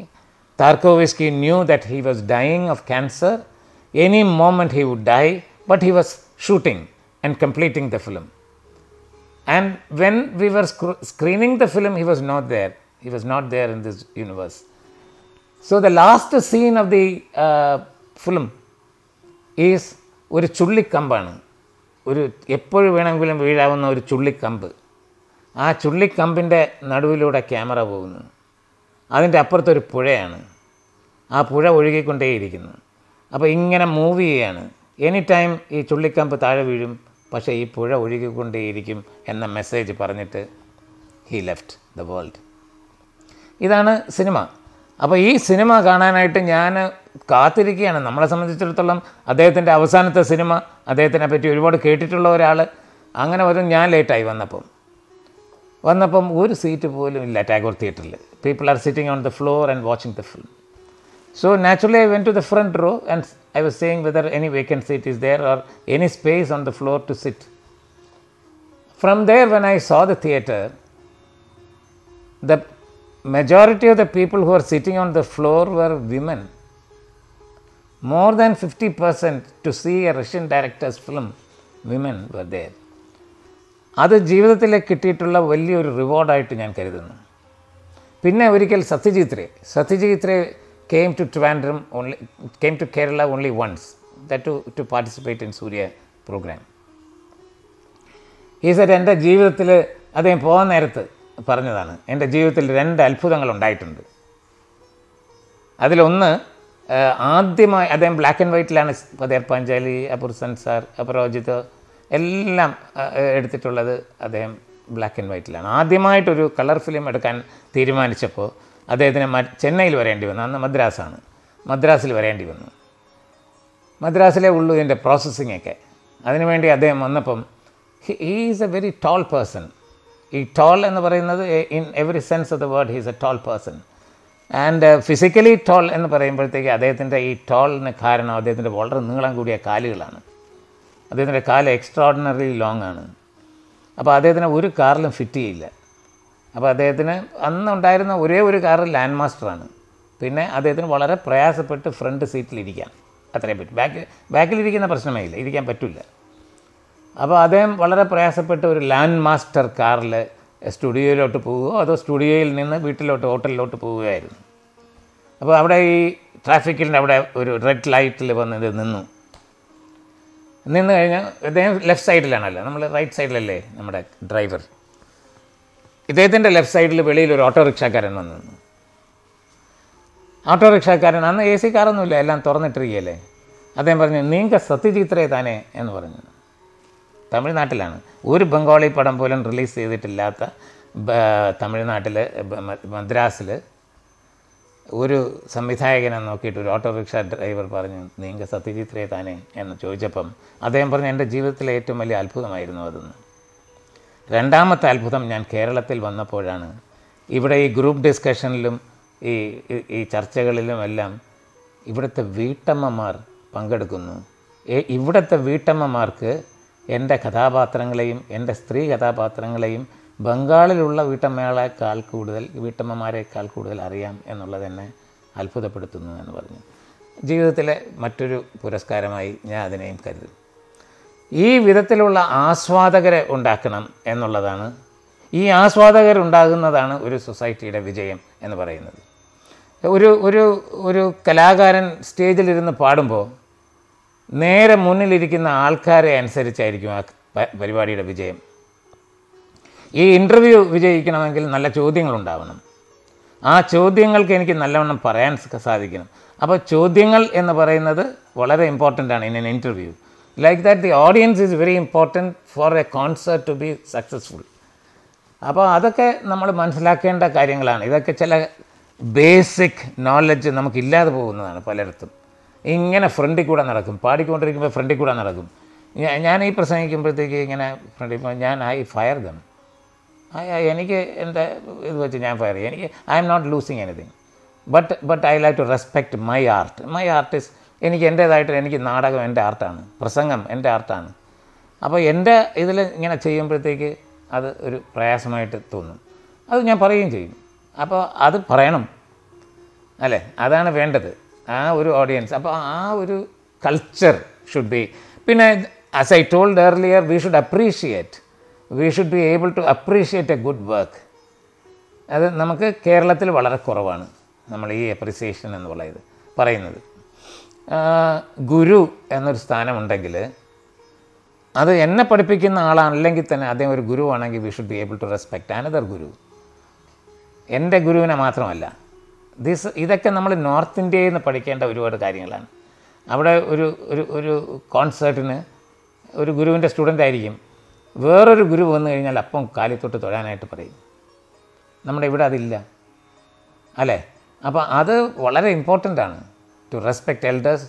Tarkovsky knew that he was dying of cancer. Any moment he would die, but he was shooting and completing the film. And when we were screening the film, he was not there. He was not there in this universe. So the last scene of the film is ഒരു ചുള്ളിക്കമ്പാണ്. ഒരു എപ്പോഴും വേണമെങ്കിലും വീഴാവുന്ന ഒരു ചുള്ളിക്കമ്പ്. ആ ചുള്ളിക്കമ്പിൻ്റെ നടുവിലൂടെ ക്യാമറ പോകുന്നു. അതിൻ്റെ അപ്പുറത്തൊരു പുഴയാണ്. ആ പുഴ ഒഴുകിക്കൊണ്ടേയിരിക്കുന്നു. അപ്പോൾ ഇങ്ങനെ മൂവ് ചെയ്യുകയാണ്. എനി ടൈം ഈ ചുള്ളിക്കമ്പ് താഴെ വീഴും, പക്ഷേ ഈ പുഴ ഒഴുകിക്കൊണ്ടേയിരിക്കും എന്ന മെസ്സേജ് പറഞ്ഞിട്ട് ഹി ലെഫ്റ്റ് ദ വേൾഡ്. ഇതാണ് സിനിമ. അപ്പോൾ ഈ സിനിമ കാണാനായിട്ട് ഞാൻ കാത്തിരിക്കുകയാണ്. നമ്മളെ സംബന്ധിച്ചിടത്തോളം അദ്ദേഹത്തിൻ്റെ അവസാനത്തെ സിനിമ, അദ്ദേഹത്തിനെ പറ്റി ഒരുപാട് കേട്ടിട്ടുള്ള ഒരാൾ. അങ്ങനെ വരും. ഞാൻ ലേറ്റായി വന്നപ്പം ഒരു സീറ്റ് പോലും ഇല്ല ടാഗോർ തിയേറ്ററിൽ. People are sitting on the floor and watching the film. So naturally I went to the front row and I was saying whether any vacant seat is there or any space on the floor to sit. From there, when I saw the theatre, the majority of the people who were sitting on the floor were women. More than 50% to see a Russian director's film, women were there. അത് ജീവിതത്തിൽ കിട്ടിയിട്ടുള്ള വലിയൊരു റിവാർഡായിട്ട് ഞാൻ കരുതുന്നു. പിന്നെ ഒരിക്കൽ Satyajit Ray came to Trivandrum only, came to Kerala only once, that to participate in Surya program. He said എൻ്റെ ജീവിതത്തിൽ അദ്ദേഹം പോകാൻ നേരത്ത് പറഞ്ഞതാണ്, എൻ്റെ ജീവിതത്തിൽ 2 അത്ഭുതങ്ങൾ ഉണ്ടായിട്ടുണ്ട്. അതിലൊന്ന്, ആദ്യമായി അദ്ദേഹം ബ്ലാക്ക് ആൻഡ് വൈറ്റിലാണ് പതേർ പാഞ്ചാലി, അപൂർ സൻസാർ, അപരാജിത് എല്ലാം എടുത്തിട്ടുള്ളത് അദ്ദേഹം ബ്ലാക്ക് ആൻഡ് വൈറ്റിലാണ്. ആദ്യമായിട്ടൊരു കളർ ഫിലിം എടുക്കാൻ തീരുമാനിച്ചപ്പോൾ അദ്ദേഹത്തിന് ചെന്നൈയിൽ വരേണ്ടി വന്നു. അന്ന് മദ്രാസിൽ വരേണ്ടി വന്നു. മദ്രാസിലേ ഉള്ളൂ ഇതിൻ്റെ പ്രോസസ്സിങ്ങൊക്കെ. അതിനുവേണ്ടി അദ്ദേഹം വന്നപ്പം he is a very tall person. ഈ ടോൾ എന്ന് പറയുന്നത് in every sense of the word he is a tall person. And physically tall എന്ന് പറയുമ്പോഴത്തേക്ക് അദ്ദേഹത്തിൻ്റെ ഈ ടോളിന് കാരണം അദ്ദേഹത്തിൻ്റെ വളരെ നീളം കൂടിയ കാലുകളാണ്. അദ്ദേഹത്തിൻ്റെ കാല് എക്സ്ട്രാordinarily ലോങ് ആണ്. അപ്പോൾ അദ്ദേഹത്തിന് ഒരു കാറിലും ഫിറ്റ് ചെയ്യില്ല. അപ്പോൾ അദ്ദേഹത്തിന് അന്നുണ്ടായിരുന്ന ഒരേ ഒരു കാറ് ലാൻഡ് മാസ്റ്ററാണ്. പിന്നെ അദ്ദേഹത്തിന് വളരെ പ്രയാസപ്പെട്ട് ഫ്രണ്ട് സീറ്റിലിരിക്കാം, അത്രയും പറ്റും. ബാക്കിലിരിക്കുന്ന പ്രശ്നമേ ഇല്ല, ഇരിക്കാൻ പറ്റില്ല. അപ്പോൾ അദ്ദേഹം വളരെ പ്രയാസപ്പെട്ട് ഒരു ലാൻഡ് മാസ്റ്റർ കാറിൽ സ്റ്റുഡിയോയിലോട്ട് പോവുകയോ അതോ സ്റ്റുഡിയോയിൽ നിന്ന് വീട്ടിലോട്ട് ഹോട്ടലിലോട്ട് പോവുകയായിരുന്നു. അപ്പോൾ അവിടെ ഈ ട്രാഫിക്കിൻ്റെ അവിടെ ഒരു റെഡ് ലൈറ്റിൽ വന്ന് ഇത് നിന്ന് കഴിഞ്ഞാൽ ഇദ്ദേഹം ലെഫ്റ്റ് സൈഡിലാണല്ലോ, നമ്മൾ റൈറ്റ് സൈഡിലല്ലേ നമ്മുടെ ഡ്രൈവർ. ഇദ്ദേഹത്തിൻ്റെ ലെഫ്റ്റ് സൈഡിൽ വെളിയിൽ ഒരു ഓട്ടോറിക്ഷക്കാരൻ വന്നു നിന്നു. ഓട്ടോറിക്ഷക്കാരൻ അന്ന് AC കാറൊന്നുമില്ല, എല്ലാം തുറന്നിട്ടിരിക്കുകയല്ലേ. അദ്ദേഹം പറഞ്ഞു, നീങ്ക സത്യജിത്രേ താനേ എന്ന് പറഞ്ഞു. തമിഴ്നാട്ടിലാണ്. ഒരു ബംഗാളി പടം പോലും റിലീസ് ചെയ്തിട്ടില്ലാത്ത തമിഴ്നാട്ടിൽ മദ്രാസിൽ ഒരു സംവിധായകനെ നോക്കിയിട്ട് ഒരു ഓട്ടോറിക്ഷ ഡ്രൈവർ പറഞ്ഞു, നീങ്ക സത്യജിത്രേ താനേ എന്ന് ചോദിച്ചപ്പം അദ്ദേഹം പറഞ്ഞു, എൻ്റെ ജീവിതത്തിലെ ഏറ്റവും വലിയ അത്ഭുതമായിരുന്നു അതെന്ന്. രണ്ടാമത്തെ അത്ഭുതം ഞാൻ കേരളത്തിൽ വന്നപ്പോഴാണ്. ഇവിടെ ഈ ഗ്രൂപ്പ് ഡിസ്കഷനിലും ഈ ചർച്ചകളിലും എല്ലാം ഇവിടുത്തെ വീട്ടമ്മമാർ പങ്കെടുക്കുന്നു. ഇവിടുത്തെ വീട്ടമ്മമാർക്ക് എൻ്റെ കഥാപാത്രങ്ങളെയും എൻ്റെ സ്ത്രീ കഥാപാത്രങ്ങളെയും ബംഗാളിലുള്ള വീട്ടമ്മമാരെക്കാൾ കൂടുതൽ അറിയാം എന്നുള്ളത് എന്നെ അത്ഭുതപ്പെടുത്തുന്നു എന്ന് പറഞ്ഞു. ജീവിതത്തിലെ മറ്റൊരു പുരസ്കാരമായി ഞാൻ അതിനെയും കരുതും. ഈ വിധത്തിലുള്ള ആസ്വാദകരെ ഉണ്ടാക്കണം എന്നുള്ളതാണ്, ഈ ആസ്വാദകരുണ്ടാകുന്നതാണ് ഒരു സൊസൈറ്റിയുടെ വിജയം എന്ന് പറയുന്നത്. ഒരു കലാകാരൻ സ്റ്റേജിലിരുന്ന് പാടുമ്പോൾ നേരെ മുന്നിലിരിക്കുന്ന ആൾക്കാരെ അനുസരിച്ചായിരിക്കും ആ പരിപാടിയുടെ വിജയം. ഈ ഇൻ്റർവ്യൂ വിജയിക്കണമെങ്കിൽ നല്ല ചോദ്യങ്ങളുണ്ടാവണം. ആ ചോദ്യങ്ങൾക്ക് എനിക്ക് നല്ലവണ്ണം പറയാൻ സാധിക്കണം. അപ്പോൾ ചോദ്യങ്ങൾ എന്ന് പറയുന്നത് വളരെ ഇമ്പോർട്ടൻ്റ് ആണ് in an interview. Like that the audience is very important for a concert to be successful. അപ്പോൾ അതൊക്കെ നമ്മൾ മനസ്സിലാക്കേണ്ട കാര്യങ്ങളാണ്. ഇതൊക്കെ ചില ബേസിക് നോളജ് നമുക്കില്ലാതെ പോകുന്നതാണ് പലയിടത്തും. ഇങ്ങനെ ഫ്രണ്ടിൽ കൂടെ നടക്കും, പാടിക്കൊണ്ടിരിക്കുമ്പോൾ ഫ്രണ്ടിൽ കൂടെ നടക്കും. ഞാൻ ഈ പ്രസംഗിക്കുമ്പോഴത്തേക്ക് ഇങ്ങനെ ഫ്രണ്ടിൽ ഞാൻ ഫയർ ദം, എനിക്ക് എൻ്റെ ഇത് വെച്ച് ഞാൻ ഫയർ ചെയ്യും. I am not losing anything, but I like to respect my art. My art is എൻ്റേതായിട്ട് എനിക്ക് നാടകം എൻ്റെ ആർട്ടാണ്, പ്രസംഗം എൻ്റെ ആർട്ടാണ്. അപ്പോൾ എൻ്റെ ഇതിൽ ഇങ്ങനെ ചെയ്യുമ്പോഴത്തേക്ക് അത് ഒരു പ്രയാസമായിട്ട് തോന്നും. അത് ഞാൻ പറയുകയും ചെയ്യും. അപ്പോൾ അത് പറയണം അല്ലേ, അതാണ് വേണ്ടത് ആ ഒരു ഓഡിയൻസ്. അപ്പോൾ ആ ഒരു കൾച്ചർ ഷുഡ് ബി. പിന്നെ as I told earlier, we should be able to appreciate a good work. അത് നമുക്ക് കേരളത്തിൽ വളരെ കുറവാണ് നമ്മൾ ഈ അപ്രീസിയേഷൻ എന്ന് പറയുന്നത്. ഗുരു എന്നൊരു സ്ഥാനമുണ്ടെങ്കിൽ അത് എന്നെ പഠിപ്പിക്കുന്ന ആളാണെങ്കിൽ തന്നെ അദ്ദേഹം ഒരു ഗുരുവാണെങ്കിൽ we should be able to respect another guru. എൻ്റെ ഗുരുവിനെ മാത്രമല്ല. ഇതൊക്കെ നമ്മൾ നോർത്ത് ഇന്ത്യയിൽ നിന്ന് പഠിക്കേണ്ട ഒരുപാട് കാര്യങ്ങളാണ്. അവിടെ ഒരു കോൺസേർട്ടിന് ഒരു ഗുരുവിൻ്റെ സ്റ്റുഡൻ്റ് ആയിരിക്കും, വേറൊരു ഗുരു വന്നു കഴിഞ്ഞാൽ അപ്പം കാലിത്തൊട്ട് തൊഴാനായിട്ട് പറയും. നമ്മുടെ ഇവിടെ അതില്ല അല്ലേ. അപ്പോൾ അത് വളരെ ഇമ്പോർട്ടൻ്റ് ആണ്. To respect elders,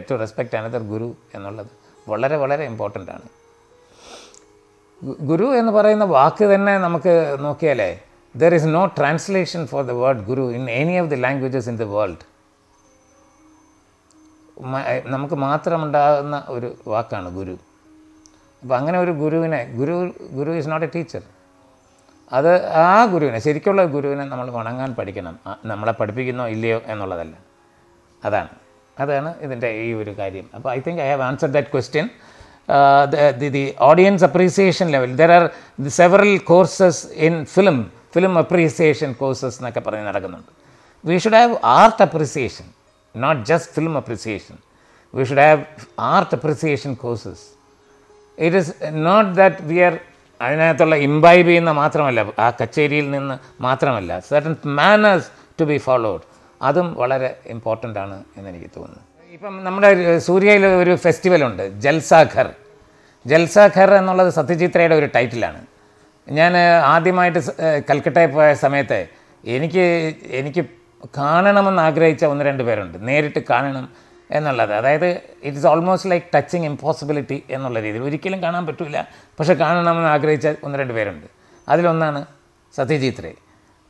to respect another guru എന്നുള്ളത് വളരെ വളരെ ഇമ്പോർട്ടൻ്റ് ആണ്. ഗുരു എന്ന് പറയുന്ന വാക്ക് തന്നെ നമുക്ക് നോക്കിയാലേ, there is no translation for the word guru in any of the languages in the world. നമുക്ക് മാത്രമുണ്ടാകുന്ന ഒരു വാക്കാണ് ഗുരു. അപ്പോൾ അങ്ങനെ ഒരു ഗുരുവിനെ, ഗുരു ഈസ് നോട്ട് എ ടീച്ചർ. അത് ആ ഗുരുവിനെ, ശരിക്കുള്ള ഗുരുവിനെ നമ്മൾ വണങ്ങാൻ പഠിക്കണം. നമ്മളെ പഠിപ്പിക്കുന്നോ ഇല്ലയോ എന്നുള്ളതല്ല. അതാണ് ഇതിൻ്റെ ഈ ഒരു കാര്യം. അപ്പോൾ I think I have answered that question. The audience appreciation level, there are several courses in film appreciation courses എന്നൊക്കെ പറഞ്ഞ് നടക്കുന്നുണ്ട്. We should have art appreciation, not just film appreciation. We should have art appreciation courses. It is not that we are അതിനകത്തുള്ള ഇംബൈബ് ചെയ്യുന്ന മാത്രമല്ല, ആ കച്ചേരിയിൽ നിന്ന് മാത്രമല്ല, certain manners to be followed, അതും വളരെ ഇമ്പോർട്ടൻ്റ് ആണ് എന്നെനിക്ക് തോന്നുന്നു. ഇപ്പം നമ്മുടെ സൂര്യയിൽ ഒരു ഫെസ്റ്റിവലുണ്ട്, ജൽസാഘർ. ജൽസാഘർ എന്നുള്ളത് സത്യജിത്രയുടെ ഒരു ടൈറ്റിലാണ്. ഞാൻ ആദ്യമായിട്ട് കൽക്കട്ടയിൽ പോയ സമയത്ത് എനിക്ക് കാണണമെന്ന് ആഗ്രഹിച്ച 1-2 പേരുണ്ട്, നേരിട്ട് കാണണം എന്നുള്ളത്. അതായത് it is almost like touching impossibility എന്നുള്ള രീതിയിൽ. ഒരിക്കലും കാണാൻ പറ്റില്ല, പക്ഷേ കാണണമെന്ന് ആഗ്രഹിച്ച 1-2 പേരുണ്ട്. അതിലൊന്നാണ് സത്യജിത് റേ.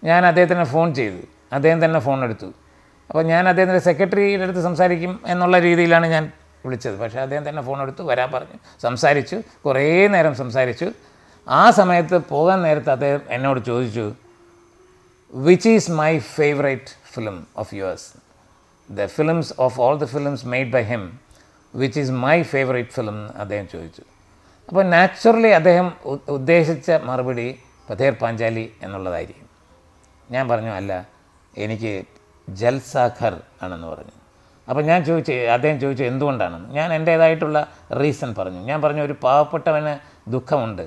ഞാൻ അദ്ദേഹത്തിന് ഫോൺ ചെയ്തു, അദ്ദേഹം തന്നെ ഫോൺ എടുത്തു. അപ്പോൾ ഞാൻ അദ്ദേഹത്തിൻ്റെ സെക്രട്ടറിയുടെ അടുത്ത് സംസാരിക്കും എന്നുള്ള രീതിയിലാണ് ഞാൻ വിളിച്ചത്. പക്ഷേ അദ്ദേഹം തന്നെ ഫോൺ എടുത്തു, വരാൻ പറഞ്ഞു, സംസാരിച്ചു, കുറേ നേരം സംസാരിച്ചു. ആ സമയത്ത് പോകാൻ നേരത്ത് അദ്ദേഹം എന്നോട് ചോദിച്ചു, which is my favourite film of yours, the films of all the films made by him, which is my favorite film, അദ്ദേഹം ചോദിച്ചു. അപ്പോൾ നാച്ചുറലി അദ്ദേഹം ഉദ്ദേശിച്ച മറുപടി പഥേർ പാഞ്ചാലി എന്നുള്ളതായിരിക്കും. ഞാൻ പറഞ്ഞു, അല്ല, എനിക്ക് ജൽസാഘർ ആണെന്ന് പറഞ്ഞു. അപ്പോൾ അദ്ദേഹം ചോദിച്ചു എന്തുകൊണ്ടാണെന്ന്. ഞാൻ എൻ്റേതായിട്ടുള്ള റീസൺ പറഞ്ഞു. ഞാൻ പറഞ്ഞു, ഒരു പാവപ്പെട്ടവന് ദുഃഖമുണ്ട്,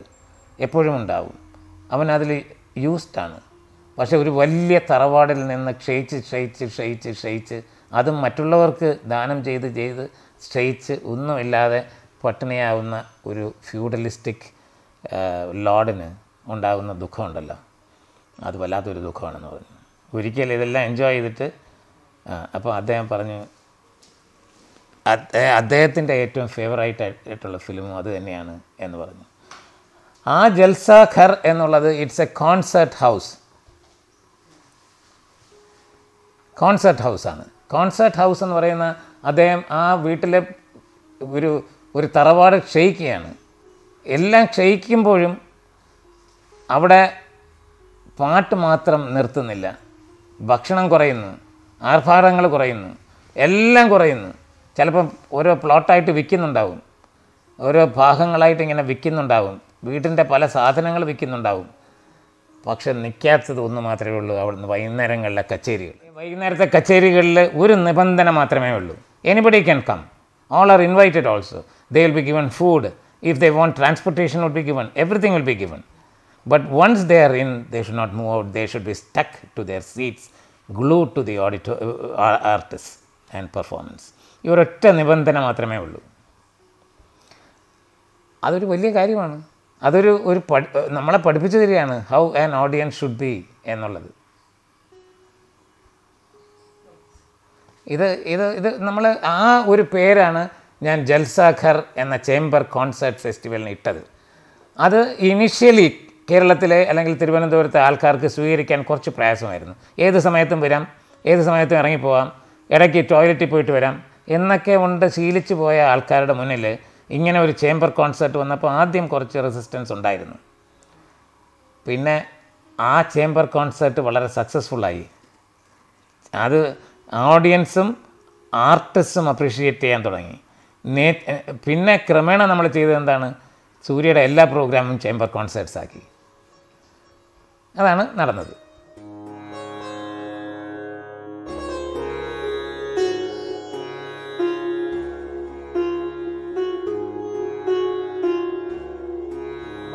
എപ്പോഴും ഉണ്ടാവും, അവൻ അതിൽ യൂസ്ഡാണ്. പക്ഷേ ഒരു വലിയ തറവാടിൽ നിന്ന് ക്ഷയിച്ച് അതും മറ്റുള്ളവർക്ക് ദാനം ചെയ്ത് ക്ഷയിച്ച് ഒന്നുമില്ലാതെ പട്ടിണിയാവുന്ന ഒരു ഫ്യൂഡലിസ്റ്റിക് ലോഡിന് ഉണ്ടാകുന്ന ദുഃഖമുണ്ടല്ലോ, അത് വല്ലാത്തൊരു ദുഃഖമാണെന്ന് പറഞ്ഞു. ഒരിക്കലും ഇതെല്ലാം എൻജോയ് ചെയ്തിട്ട് അപ്പോൾ അദ്ദേഹം പറഞ്ഞു, അദ്ദേഹത്തിൻ്റെ ഏറ്റവും ഫേവറേറ്റ് ആയിട്ടുള്ള ഫിലിമും അത് തന്നെയാണ് എന്ന് പറഞ്ഞു. ആ ജൽസാഘർ എന്നുള്ളത് ഇറ്റ്സ് എ കോൺസേർട്ട് ഹൗസാണ്. കോൺസേർട്ട് ഹൗസ് എന്ന് പറയുന്ന അദ്ദേഹം ആ വീട്ടിലെ ഒരു തറവാട് ക്ഷയിക്കുകയാണ്. എല്ലാം ക്ഷയിക്കുമ്പോഴും അവിടെ പാട്ട് മാത്രം നിർത്തുന്നില്ല, ഭക്ഷണം കുറയുന്നു, ആർഭാടങ്ങൾ കുറയുന്നു, എല്ലാം കുറയുന്നു. ചിലപ്പം ഓരോ പ്ലോട്ടായിട്ട് വിൽക്കുന്നുണ്ടാവും, ഓരോ ഭാഗങ്ങളായിട്ട് ഇങ്ങനെ വിൽക്കുന്നുണ്ടാവും, വീട്ടിൻ്റെ പല സാധനങ്ങൾ വിൽക്കുന്നുണ്ടാവും. പക്ഷെ നിൽക്കാത്തത് ഒന്ന് മാത്രമേ ഉള്ളൂ, അവിടുന്ന് വൈകുന്നേരങ്ങളിലെ കച്ചേരികൾ. വൈകുന്നേരത്തെ കച്ചേരികളിൽ ഒരു നിബന്ധന മാത്രമേ ഉള്ളൂ, anybody can come, all are invited also, they will be given food, if they want transportation would be given, everything will be given, but once they are in, they should not move out, they should be stuck to their seats, glued to the artists and performance. ഈ ഒരൊറ്റ നിബന്ധന മാത്രമേ ഉള്ളൂ. അതൊരു വലിയ കാര്യമാണ്. അതൊരു നമ്മളെ പഠിപ്പിച്ചു തരികയാണ് how an audience should be എന്നുള്ളത്. ഇത് നമ്മൾ ആ ഒരു പേരാണ് ഞാൻ ജൽസാഘർ എന്ന ചേംബർ കോൺസേർട്ട് ഫെസ്റ്റിവലിന് ഇട്ടത്. അത് ഇനിഷ്യലി കേരളത്തിലെ അല്ലെങ്കിൽ തിരുവനന്തപുരത്തെ ആൾക്കാർക്ക് സ്വീകരിക്കാൻ കുറച്ച് പ്രയാസമായിരുന്നു. ഏത് സമയത്തും വരാം, ഏത് സമയത്തും ഇറങ്ങിപ്പോവാം, ഇടയ്ക്ക് ടോയ്ലറ്റിൽ പോയിട്ട് വരാം എന്നൊക്കെ കൊണ്ട് ശീലിച്ചു പോയ ആൾക്കാരുടെ മുന്നിൽ ഇങ്ങനെ ഒരു ചേംബർ കോൺസേർട്ട് വന്നപ്പോൾ ആദ്യം കുറച്ച് റെസിസ്റ്റൻസ് ഉണ്ടായിരുന്നു. പിന്നെ ആ ചേംബർ കോൺസേർട്ട് വളരെ സക്സസ്ഫുള്ളായി. അത് ഓഡിയൻസും ആർട്ടിസ്റ്റും അപ്രീഷിയേറ്റ് ചെയ്യാൻ തുടങ്ങി. പിന്നെ ക്രമേണ നമ്മൾ ചെയ്തത് എന്താണ്, സൂര്യയുടെ എല്ലാ പ്രോഗ്രാമും ചേംബർ കോൺസേർട്ട്സ് ആക്കി. അതാണ് നടന്നത്.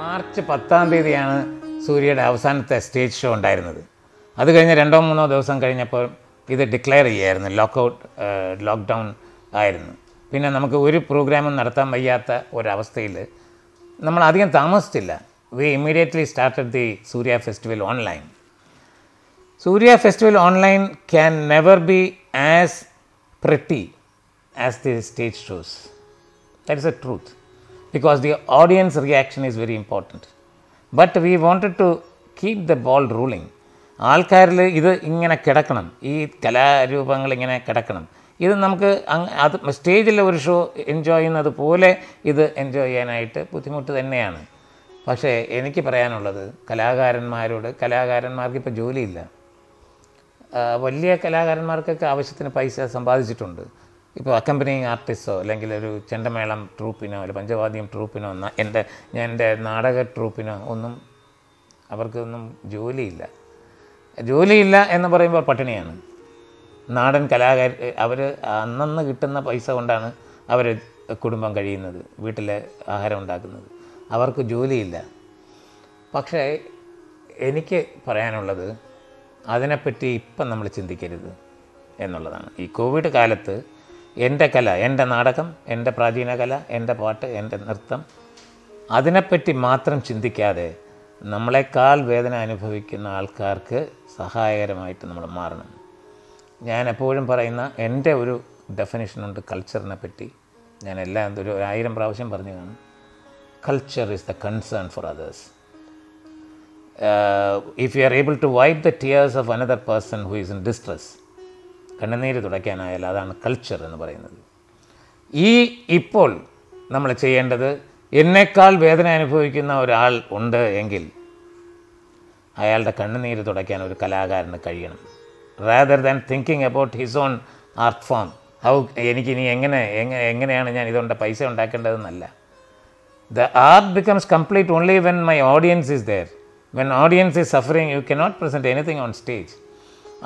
മാർച്ച് 10-ാം തീയതിയാണ് സൂര്യയുടെ അവസാനത്തെ സ്റ്റേജ് ഷോ ഉണ്ടായിരുന്നത്. അത് കഴിഞ്ഞ് 2-3 ദിവസം കഴിഞ്ഞപ്പോൾ ഇത് ഡിക്ലെയർ ചെയ്യായിരുന്നു, ലോക്ക്ഡൗൺ ആയിരുന്നു. പിന്നെ നമുക്ക് ഒരു പ്രോഗ്രാമും നടത്താൻ വയ്യാത്ത ഒരവസ്ഥയിൽ നമ്മൾ അധികം താമസിച്ചില്ല. We immediately started the Surya festival online. Surya festival online can never be as pretty as the stage shows. That is a truth, because the audience reaction is very important. But we wanted to keep the ball rolling. ആൾക്കാരിൽ ഇത് ഇങ്ങനെ കിടക്കണം, ഈ കലാരൂപങ്ങൾ ഇങ്ങനെ കിടക്കണം. ഇത് നമുക്ക് അത് സ്റ്റേജിൽ ഒരു ഷോ എൻജോയ് ചെയ്യുന്നത് പോലെ ഇത് എൻജോയ് ചെയ്യാനായിട്ട് ബുദ്ധിമുട്ട് തന്നെയാണ്. പക്ഷേ എനിക്ക് പറയാനുള്ളത് കലാകാരന്മാർക്ക് ഇപ്പോൾ ജോലിയില്ല. വലിയ കലാകാരന്മാർക്കൊക്കെ ആവശ്യത്തിന് പൈസ സമ്പാദിച്ചിട്ടുണ്ട്. ഇപ്പോൾ അക്കമ്പനിങ് ആർട്ടിസ്റ്റോ അല്ലെങ്കിൽ ഒരു ചെണ്ടമേളം ട്രൂപ്പിനോ അല്ലെങ്കിൽ പഞ്ചവാദ്യം ട്രൂപ്പിനോ എൻ്റെ നാടക ട്രൂപ്പിനോ ഒന്നും അവർക്കൊന്നും ജോലിയില്ല എന്ന് പറയുമ്പോൾ പട്ടിണിയാണ്. നാടൻ അവർ അന്നന്ന് കിട്ടുന്ന പൈസ കൊണ്ടാണ് അവർ കുടുംബം കഴിയുന്നത്, വീട്ടിലെ ആഹാരം ഉണ്ടാക്കുന്നത്. അവർക്ക് ജോലിയില്ല. പക്ഷേ എനിക്ക് പറയാനുള്ളത് അതിനെപ്പറ്റി ഇപ്പം നമ്മൾ ചിന്തിക്കരുത് എന്നുള്ളതാണ്. ഈ കോവിഡ് കാലത്ത് എൻ്റെ കല, എൻ്റെ നാടകം, എൻ്റെ പ്രാചീന കല, എൻ്റെ പാട്ട്, എൻ്റെ നൃത്തം, അതിനെപ്പറ്റി മാത്രം ചിന്തിക്കാതെ നമ്മളെക്കാൾ വേദന അനുഭവിക്കുന്ന ആൾക്കാർക്ക് സഹായകരമായിട്ട് നമ്മൾ മാറണം. ഞാൻ എപ്പോഴും പറയുന്ന എൻ്റെ ഒരു ഡെഫിനിഷനുണ്ട് കൾച്ചറിനെ പറ്റി. ഞാൻ എല്ലാം ഒരു 1000 പ്രാവശ്യം പറഞ്ഞു കാണും. Culture is the concern for others. If you are able to wipe the tears of another person who is in distress, കണ്ണുനീര് തുടയ്ക്കാനായാൽ അതാണ് കൾച്ചർ എന്ന് പറയുന്നത്. ഇപ്പോൾ നമ്മൾ ചെയ്യേണ്ടത്, എന്നേക്കാൾ വേദന അനുഭവിക്കുന്ന ഒരാൾ ഉണ്ട് എങ്കിൽ അയാളുടെ കണ്ണുനീര് തുടയ്ക്കാൻ ഒരു കലാകാരന് കഴിയണം. Rather than thinking about his own art form, എനിക്കിനി എങ്ങനെയാണ് ഞാൻ ഇതുകൊണ്ട് പൈസ ഉണ്ടാക്കേണ്ടതെന്നല്ല. The art becomes complete only when my audience is there. When audience is suffering you cannot present anything on stage.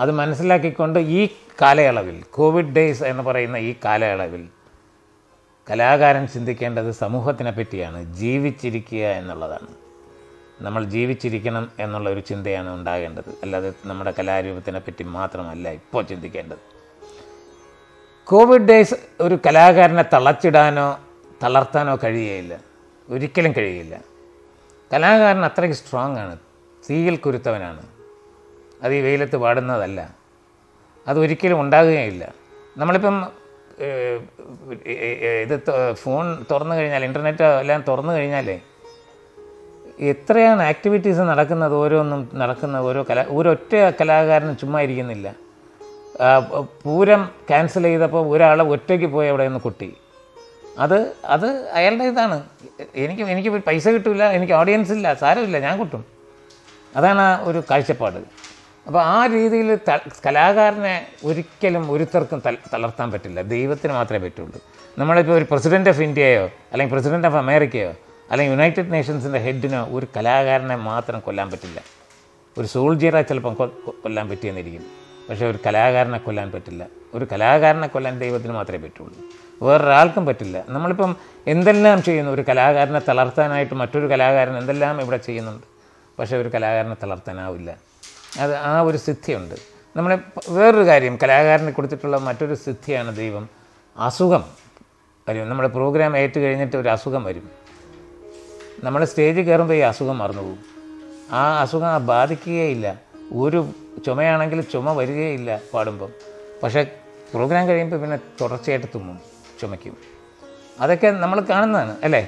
അത് മനസ്സിലാക്കിക്കൊണ്ട് ഈ കാലയളവിൽ, കോവിഡ് ഡേയ്സ് എന്ന് പറയുന്ന ഈ കാലയളവിൽ കലാകാരൻ ചിന്തിക്കേണ്ടത് സമൂഹത്തിനെ പറ്റിയാണ്, ജീവിച്ചിരിക്കുക എന്നുള്ളതാണ്. നമ്മൾ ജീവിച്ചിരിക്കണം എന്നുള്ള ഒരു ചിന്തയാണ് ഉണ്ടാകേണ്ടത്, അല്ലാതെ നമ്മുടെ കലാരൂപത്തിനെ പറ്റി മാത്രമല്ല ഇപ്പോൾ ചിന്തിക്കേണ്ടത്. കോവിഡ് ഡേയ്സ് ഒരു കലാകാരനെ തളച്ചിടാനോ തളർത്താനോ കഴിയുകയില്ല, ഒരിക്കലും കഴിയില്ല. കലാകാരൻ അത്രയ്ക്ക് സ്ട്രോങ് ആണ്, തീയിൽ കുരുത്തവനാണ്. അത് ഈ വെയിലത്ത് പാടുന്നതല്ല, അതൊരിക്കലും ഉണ്ടാകുകയില്ല. നമ്മളിപ്പം ഇത് ഫോൺ തുറന്നു കഴിഞ്ഞാൽ, ഇൻ്റർനെറ്റ് എല്ലാം തുറന്നു കഴിഞ്ഞാലേ എത്രയാണ് ആക്ടിവിറ്റീസ് നടക്കുന്നത്, ഓരോന്നും നടക്കുന്ന ഒരൊറ്റ കലാകാരനും ചുമ്മാ ഇരിക്കുന്നില്ല. പൂരം ക്യാൻസൽ ചെയ്തപ്പോൾ ഒരാൾ ഒറ്റയ്ക്ക് പോയി അവിടെ നിന്ന് കുട്ടി, അത് അയാളുടെ ഇതാണ്. എനിക്ക് പൈസ കിട്ടില്ല, എനിക്ക് ഓഡിയൻസ് ഇല്ല, സാരമില്ല, ഞാൻ കുട്ടും. അതാണ് ആ ഒരു കാഴ്ചപ്പാട്. അപ്പോൾ ആ രീതിയിൽ കലാകാരനെ ഒരിക്കലും ഒരുത്തർക്കും തളർത്താൻ പറ്റില്ല, ദൈവത്തിന് മാത്രമേ പറ്റുള്ളൂ. നമ്മളിപ്പോൾ ഒരു പ്രസിഡൻറ്റ് ഓഫ് ഇന്ത്യയോ അല്ലെങ്കിൽ പ്രസിഡൻറ്റ് ഓഫ് അമേരിക്കയോ അല്ലെങ്കിൽ യുണൈറ്റഡ് നേഷൻസിൻ്റെ ഹെഡിനോ ഒരു കലാകാരനെ മാത്രം കൊല്ലാൻ പറ്റില്ല. ഒരു സോൾജിയറെ ചിലപ്പം കൊല്ലാൻ പറ്റിയെന്നിരിക്കും, പക്ഷേ ഒരു കലാകാരനെ കൊല്ലാൻ പറ്റില്ല. ഒരു കലാകാരനെ കൊല്ലാൻ ദൈവത്തിന് മാത്രമേ പറ്റുള്ളൂ, വേറൊരാൾക്കും പറ്റില്ല. നമ്മളിപ്പം എന്തെല്ലാം ചെയ്യുന്നു, ഒരു കലാകാരനെ തളർത്താനായിട്ട് മറ്റൊരു കലാകാരൻ എന്തെല്ലാം ഇവിടെ ചെയ്യുന്നുണ്ട്, പക്ഷേ ഒരു കലാകാരനെ തളർത്താനാവില്ല. അത് ആ ഒരു സിദ്ധിയുണ്ട്. നമ്മളെ വേറൊരു കാര്യം, കലാകാരനെ കൊടുത്തിട്ടുള്ള മറ്റൊരു സിദ്ധിയാണ് ദൈവം. അസുഖം വരും. നമ്മുടെ പ്രോഗ്രാം ഏറ്റു കഴിഞ്ഞിട്ട് ഒരു അസുഖം വരും, നമ്മൾ സ്റ്റേജിൽ കയറുമ്പോൾ ഈ അസുഖം മറന്നു പോകും. ആ അസുഖം ബാധിക്കുകയില്ല. ഒരു ചുമയാണെങ്കിൽ ചുമ വരികയില്ല പാടുമ്പം, പക്ഷേ പ്രോഗ്രാം കഴിയുമ്പോൾ പിന്നെ തുടർച്ചയായിട്ട് തുമ്മും, ചുമയ്ക്കും. അതൊക്കെ നമ്മൾ കാണുന്നതാണ് അല്ലേ?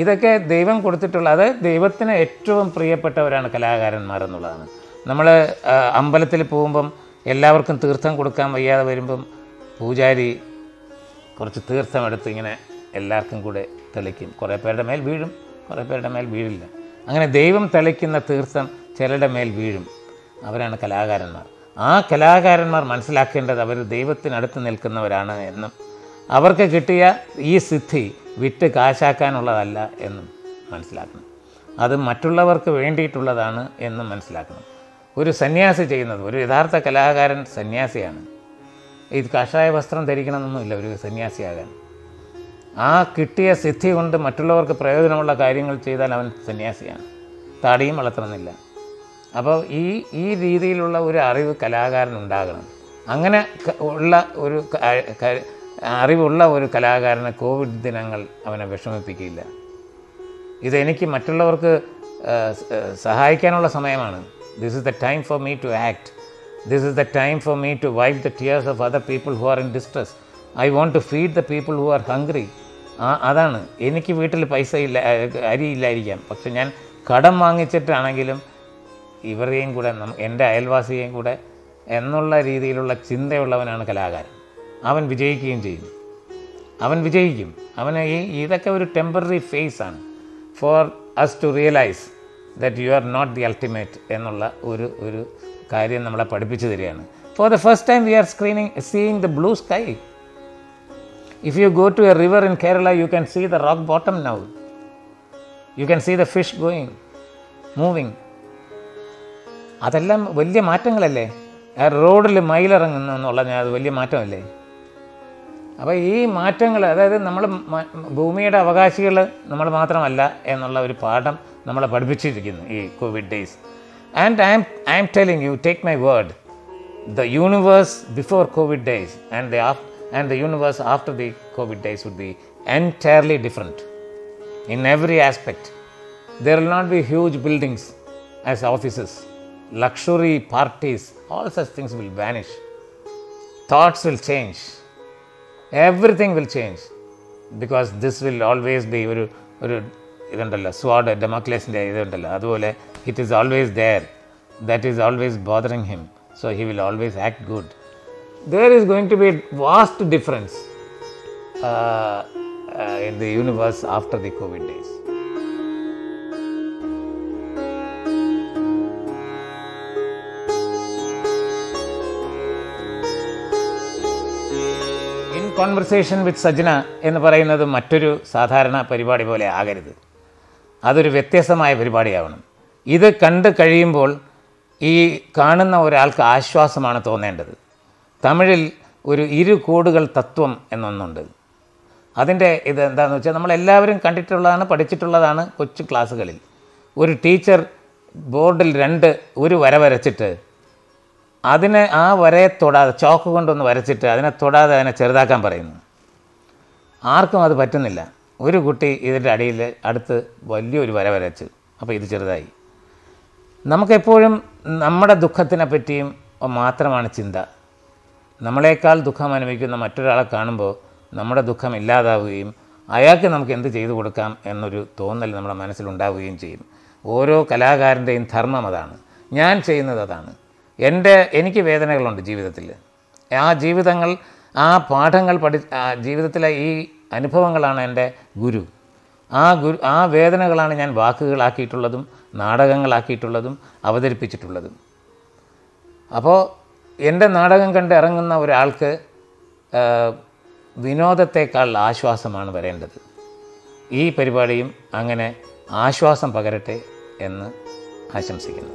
ഇതൊക്കെ ദൈവം കൊടുത്തിട്ടുള്ള, അത് ദൈവത്തിന് ഏറ്റവും പ്രിയപ്പെട്ടവരാണ് കലാകാരന്മാരെന്നുള്ളതാണ്. നമ്മൾ അമ്പലത്തിൽ പോകുമ്പം എല്ലാവർക്കും തീർത്ഥം കൊടുക്കാൻ വയ്യാതെ വരുമ്പം പൂജാരി കുറച്ച് തീർത്ഥം എടുത്ത് ഇങ്ങനെ എല്ലാവർക്കും കൂടെ തെളിക്കും. കുറേ പേരുടെ മേൽ വീഴും, കുറേ പേരുടെ മേൽ വീഴില്ല. അങ്ങനെ ദൈവം തെളിക്കുന്ന തീർത്ഥം ചിലരുടെ മേൽ വീഴും. അവരാണ് കലാകാരന്മാർ. ആ കലാകാരന്മാർ മനസ്സിലാക്കേണ്ടത് അവർ ദൈവത്തിനടുത്ത് നിൽക്കുന്നവരാണ് എന്നും അവർക്ക് കിട്ടിയ ഈ സിദ്ധി വിറ്റ് കാശാക്കാനുള്ളതല്ല എന്നും മനസ്സിലാക്കണം. അത് മറ്റുള്ളവർക്ക് വേണ്ടിയിട്ടുള്ളതാണ് എന്നും മനസ്സിലാക്കണം. ഒരു സന്യാസി ചെയ്യുന്നത്, ഒരു യഥാർത്ഥ കലാകാരൻ സന്യാസിയാണ്. ഇത് കാഷായ വസ്ത്രം ധരിക്കണമെന്നൊന്നുമില്ല ഒരു സന്യാസിയാകാൻ. ആ കിട്ടിയ സിദ്ധി കൊണ്ട് മറ്റുള്ളവർക്ക് പ്രയോജനമുള്ള കാര്യങ്ങൾ ചെയ്താൽ അവൻ സന്യാസിയാണ്. താടിയും വളർത്തണമെന്നില്ല. അപ്പോൾ ഈ രീതിയിലുള്ള ഒരു അറിവ് കലാകാരനുണ്ടാകണം. അങ്ങനെ ഉള്ള ഒരു അറിവുള്ള ഒരു കലാകാരനെ കോവിഡ് ദിനങ്ങൾ അവനെ വിഷമിപ്പിക്കില്ല. ഇതെനിക്ക് മറ്റുള്ളവർക്ക് സഹായിക്കാനുള്ള സമയമാണ്. This is the time for me to act. This is the time for me to wipe the tears of other people who are in distress. I want to feed the people who are hungry. അതാണ്. എനിക്ക് വീട്ടിൽ പൈസ ഇല്ല, അരിയില്ലായിരിക്കാം, പക്ഷെ ഞാൻ കടം വാങ്ങിച്ചിട്ടാണെങ്കിലും ഇവരെയും കൂടെ എൻ്റെ അയൽവാസിയെയും കൂടെ എന്നുള്ള രീതിയിലുള്ള ചിന്തയുള്ളവനാണ് കലാകാരൻ. അവൻ വിജയിക്കുകയും ചെയ്യും. അവൻ വിജയിക്കും. അവന് ഇതൊക്കെ ഒരു ടെമ്പററി ഫേസ് ആണ് for us to realise that you are not the ultimate എന്നുള്ള ഒരു കാര്യം നമ്മളെ പഠിപ്പിച്ചു തരികയാണ്. For the first time we are seeing the blue sky. If you go to a river in Kerala, you can see the rock bottom now. You can see the fish going, moving. അതെല്ലാം വലിയ മാറ്റങ്ങളല്ലേ? ആ റോഡിൽ മയിലിറങ്ങുന്നു എന്നുള്ളത് അത് വലിയ മാറ്റമല്ലേ? അപ്പോൾ ഈ മാറ്റങ്ങൾ, അതായത് നമ്മൾ ഭൂമിയുടെ അവകാശികൾ നമ്മൾ മാത്രമല്ല എന്നുള്ള ഒരു പാഠം നമ്മളെ പഠിപ്പിച്ചിരിക്കുന്നു ഈ Covid days. And I M telling you, take my word, the universe before COVID days and the universe after the COVID days would be entirely different in every aspect. There will not be huge buildings as offices, luxury parties, all such things will vanish. Thoughts will change, everything will change, because this will always be ഒരു ഇതുണ്ടല്ലോ, സ്വാഡ് ഡെമോക്ലേസിൻ്റെ ഇതുണ്ടല്ലോ, അതുപോലെ it is always there, that is always bothering him. So he will always act good. There is going to be a vast difference in the universe after the COVID days. In conversation with Sajna എന്ന് പറയുന്നത് മറ്റൊരു സാധാരണ പരിപാടി പോലെ ആകരുത്. അതൊരു വ്യത്യസ്തമായ പരിപാടിയാവണം. ഇത് കണ്ട് കഴിയുമ്പോൾ ഈ കാണുന്ന ഒരാൾക്ക് ആശ്വാസമാണ് തോന്നേണ്ടത്. തമിഴിൽ ഒരു ഇരുകോടുകൾ തത്വം എന്നൊന്നുണ്ട്. അതിൻ്റെ ഇത് എന്താണെന്ന് വെച്ചാൽ, നമ്മളെല്ലാവരും കണ്ടിട്ടുള്ളതാണ്, പഠിച്ചിട്ടുള്ളതാണ് കൊച്ചു ക്ലാസ്സുകളിൽ. ഒരു ടീച്ചർ ബോർഡിൽ ഒരു വര വരച്ചിട്ട് അതിനെ ആ വരയെ തൊടാതെ, ചോക്ക് കൊണ്ടൊന്ന് വരച്ചിട്ട് അതിനെ തൊടാതെ അതിനെ ചെറുതാക്കാൻ പറയുന്നു. ആർക്കും അത് പറ്റുന്നില്ല. ഒരു കുട്ടി ഇതിൻ്റെ അടിയിൽ അടുത്ത് വലിയൊരു വര വരച്ചു, അപ്പോൾ ഇത് ചെറുതായി. നമുക്കെപ്പോഴും നമ്മുടെ ദുഃഖത്തിനെ പറ്റിയും മാത്രമാണ് ചിന്ത. നമ്മളെക്കാൾ ദുഃഖം അനുഭവിക്കുന്ന മറ്റൊരാളെ കാണുമ്പോൾ നമ്മുടെ ദുഃഖം ഇല്ലാതാവുകയും അയാൾക്ക് നമുക്ക് എന്ത് ചെയ്തു കൊടുക്കാം എന്നൊരു തോന്നൽ നമ്മുടെ മനസ്സിലുണ്ടാവുകയും ചെയ്യും. ഓരോ കലാകാരൻ്റെയും ധർമ്മം അതാണ്. ഞാൻ ചെയ്യുന്നത് അതാണ്. എനിക്ക് വേദനകളുണ്ട് ജീവിതത്തിൽ. ആ ജീവിതങ്ങൾ, ആ പാഠങ്ങൾ ജീവിതത്തിലെ ഈ അനുഭവങ്ങളാണ് എൻ്റെ ഗുരു. ആ വേദനകളാണ് ഞാൻ വാക്കുകളാക്കിയിട്ടുള്ളതും നാടകങ്ങളാക്കിയിട്ടുള്ളതും അവതരിപ്പിച്ചിട്ടുള്ളതും. അപ്പോൾ എൻ്റെ നാടകം കണ്ട് ഇറങ്ങുന്ന ഒരാൾക്ക് വിനോദത്തേക്കാൾ ആശ്വാസമാണ് വരേണ്ടത്. ഈ പരിപാടിയും അങ്ങനെ ആശ്വാസം പകരട്ടെ എന്ന് ആശംസിക്കുന്നു.